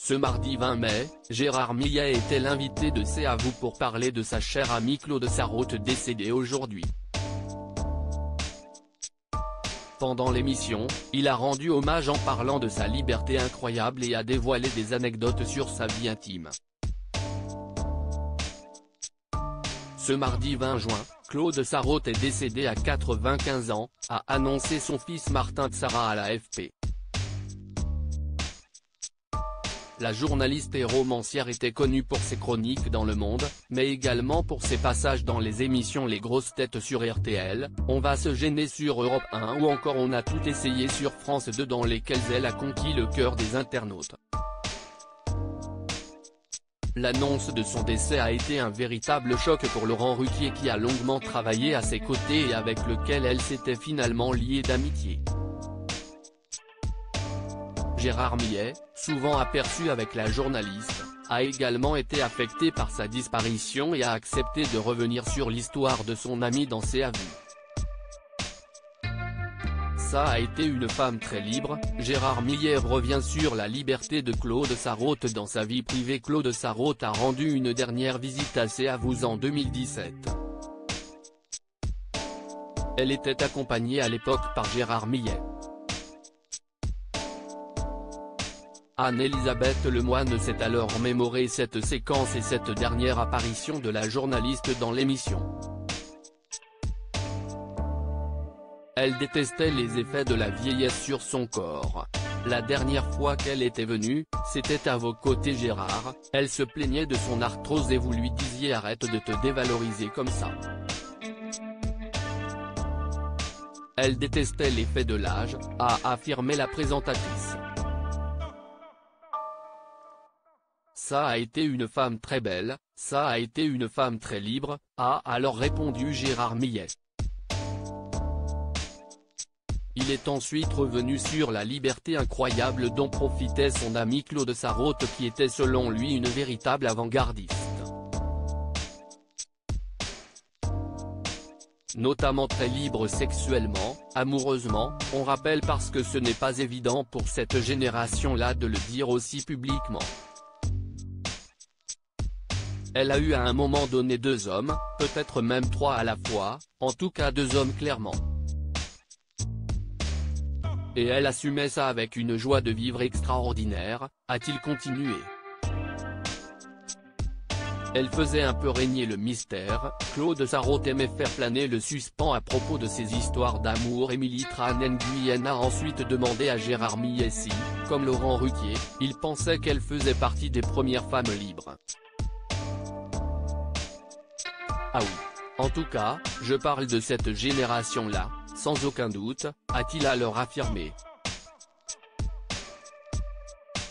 Ce mardi 20 mai, Gérard Millet était l'invité de C'est à vous pour parler de sa chère amie Claude Sarraute décédée aujourd'hui. Pendant l'émission, il a rendu hommage en parlant de sa liberté incroyable et a dévoilé des anecdotes sur sa vie intime. Ce mardi 20 juin, Claude Sarraute est décédé à 95 ans, a annoncé son fils Martin Tzara à l'AFP. La journaliste et romancière était connue pour ses chroniques dans Le Monde, mais également pour ses passages dans les émissions Les Grosses Têtes sur RTL, On va se gêner sur Europe 1 ou encore On a tout essayé sur France 2 dans lesquelles elle a conquis le cœur des internautes. L'annonce de son décès a été un véritable choc pour Laurent Ruquier qui a longuement travaillé à ses côtés et avec lequel elle s'était finalement liée d'amitié. Gérard Millet, souvent aperçu avec la journaliste, a également été affecté par sa disparition et a accepté de revenir sur l'histoire de son amie dans C'est à vous. Ça a été une femme très libre. Gérard Millet revient sur la liberté de Claude Sarraute dans sa vie privée. Claude Sarraute a rendu une dernière visite à C'est à vous en 2017. Elle était accompagnée à l'époque par Gérard Millet. Anne-Elisabeth Lemoine s'est alors mémoré cette séquence et cette dernière apparition de la journaliste dans l'émission. Elle détestait les effets de la vieillesse sur son corps. La dernière fois qu'elle était venue, c'était à vos côtés Gérard, elle se plaignait de son arthrose et vous lui disiez arrête de te dévaloriser comme ça. Elle détestait l'effet de l'âge, a affirmé la présentatrice. Ça a été une femme très belle, ça a été une femme très libre, a alors répondu Gérard Millet. Il est ensuite revenu sur la liberté incroyable dont profitait son ami Claude Sarraute qui était selon lui une véritable avant-gardiste. Notamment très libre sexuellement, amoureusement, on rappelle parce que ce n'est pas évident pour cette génération-là de le dire aussi publiquement. Elle a eu à un moment donné 2 hommes, peut-être même 3 à la fois, en tout cas 2 hommes clairement. Et elle assumait ça avec une joie de vivre extraordinaire, a-t-il continué. Elle faisait un peu régner le mystère. Claude Sarraute aimait faire planer le suspens à propos de ses histoires d'amour. Émilie Tran Nguyen a ensuite demandé à Gérard Millet si, comme Laurent Ruquier, il pensait qu'elle faisait partie des premières femmes libres. Ah oui. En tout cas, je parle de cette génération-là, sans aucun doute, a-t-il alors affirmé.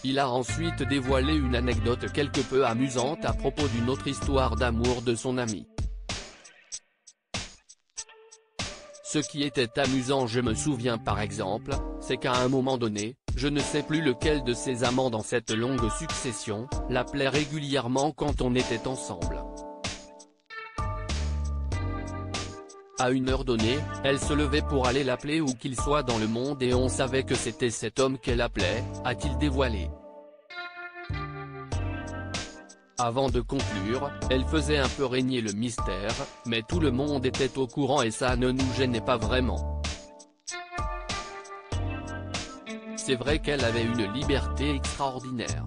Il a ensuite dévoilé une anecdote quelque peu amusante à propos d'une autre histoire d'amour de son ami. Ce qui était amusant, je me souviens par exemple, c'est qu'à un moment donné, je ne sais plus lequel de ses amants dans cette longue succession, l'appelait régulièrement quand on était ensemble. À une heure donnée, elle se levait pour aller l'appeler où qu'il soit dans le monde et on savait que c'était cet homme qu'elle appelait, a-t-il dévoilé. Avant de conclure, elle faisait un peu régner le mystère, mais tout le monde était au courant et ça ne nous gênait pas vraiment. C'est vrai qu'elle avait une liberté extraordinaire.